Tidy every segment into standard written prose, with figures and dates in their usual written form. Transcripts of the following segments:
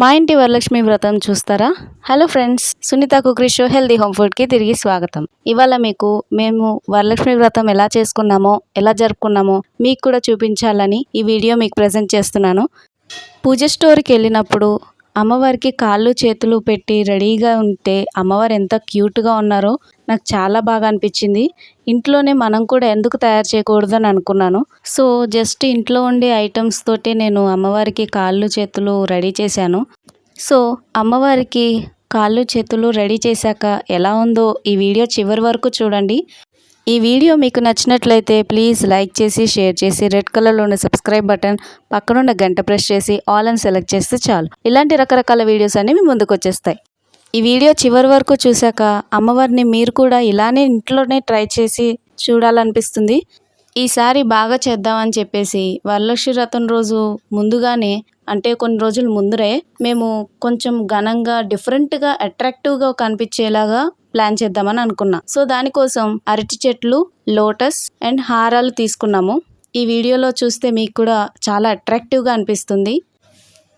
మా ఇంటి వరలక్ష్మి వ్రతం చూస్తారా? Hello friends, Sunitha cookery show healthy home ఫుడ్కి తిరిగి స్వాగతం. ఇవాళ మీకు మేము వరలక్ష్మి వ్రతం ఎలా చేసుకున్నామో, ఎలా జరుపుకున్నామో మీకు కూడా చూపించాలని ఈ వీడియో మీకు ప్రజెంట్ చేస్తున్నాను. పూజ స్టోర్కి వెళ్ళినప్పుడు అమ్మవారికి కాళ్ళు చేతులు పెట్టి రెడీగా ఉంటే అమ్మవారు ఎంత క్యూట్గా ఉన్నారో నాకు చాలా బాగా అనిపించింది. ఇంట్లోనే మనం కూడా ఎందుకు తయారు చేయకూడదు అని అనుకున్నాను. సో జస్ట్ ఇంట్లో ఉండే ఐటమ్స్ తోటి నేను అమ్మవారికి కాళ్ళు చేతులు రెడీ చేశాను. సో అమ్మవారికి కాళ్ళు చేతులు రెడీ చేశాక ఎలా ఉందో ఈ వీడియో చివరి వరకు చూడండి. ఈ వీడియో మీకు నచ్చినట్లయితే ప్లీజ్ లైక్ చేసి, షేర్ చేసి, రెడ్ కలర్లో ఉన్న సబ్స్క్రైబ్ బటన్ పక్కనున్న గంట ప్రెస్ చేసి ఆల్ అని సెలెక్ట్ చేస్తే చాలు. ఇలాంటి రకరకాల వీడియోస్ అన్నీ మీ ముందుకు వచ్చేస్తాయి. ఈ వీడియో చివరి వరకు చూశాక అమ్మవారిని మీరు కూడా ఇలానే ఇంట్లోనే ట్రై చేసి చూడాలనిపిస్తుంది. ఈసారి బాగా చేద్దామని చెప్పేసి వరలక్ష్మి వ్రతం రోజు ముందుగానే, అంటే కొన్ని రోజుల ముందరే మేము కొంచెం ఘనంగా, డిఫరెంట్గా, అట్రాక్టివ్గా కనిపించేలాగా ప్లాన్ చేద్దామని అనుకున్నా. సో దానికోసం అరటి చెట్లు, లోటస్ అండ్ హారాలు తీసుకున్నాము. ఈ వీడియోలో చూస్తే మీకు కూడా చాలా అట్రాక్టివ్గా అనిపిస్తుంది.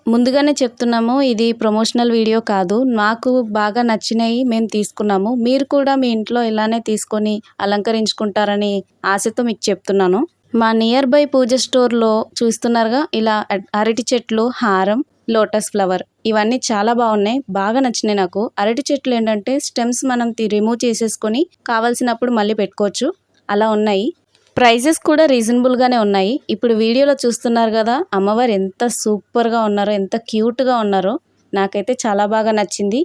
ముందుగానే చెప్తున్నాము, ఇది ప్రమోషనల్ వీడియో కాదు, నాకు బాగా నచ్చినవి మేము తీసుకున్నాము. మీరు కూడా మీ ఇంట్లో ఇలానే తీసుకొని అలంకరించుకుంటారని ఆశతో మీకు చెప్తున్నాను. మా నియర్ బై పూజ స్టోర్లో చూస్తున్నారుగా, ఇలా అరటి చెట్లు, హారం, లోటస్ ఫ్లవర్ ఇవన్నీ చాలా బాగున్నాయి, బాగా నచ్చినాయి నాకు. అరటి చెట్లు ఏంటంటే స్టెమ్స్ మనం రిమూవ్ చేసేసుకొని కావాల్సినప్పుడు మళ్ళీ పెట్టుకోవచ్చు, అలా ఉన్నాయి. ప్రైజెస్ కూడా రీజనబుల్గానే ఉన్నాయి. ఇప్పుడు వీడియోలో చూస్తున్నారు కదా, అమ్మవారు ఎంత సూపర్గా ఉన్నారో, ఎంత క్యూట్గా ఉన్నారో, నాకైతే చాలా బాగా నచ్చింది.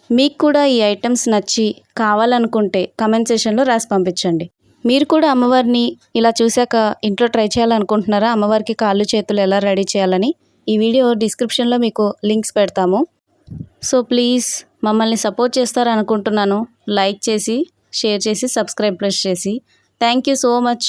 మీకు కూడా ఈ ఐటమ్స్ నచ్చి కావాలనుకుంటే కమెంట్ సెషన్లో రాసి పంపించండి. మీరు కూడా అమ్మవారిని ఇలా చూశాక ఇంట్లో ట్రై చేయాలనుకుంటున్నారా? అమ్మవారికి కాళ్ళు చేతులు ఎలా రెడీ చేయాలని ఈ వీడియో డిస్క్రిప్షన్లో మీకు లింక్స్ పెడతాము. సో ప్లీజ్ మమ్మల్ని సపోర్ట్ చేస్తారనుకుంటున్నాను. లైక్ చేసి, షేర్ చేసి, సబ్స్క్రైబ్ ప్రెస్ చేసి. Thank you so much.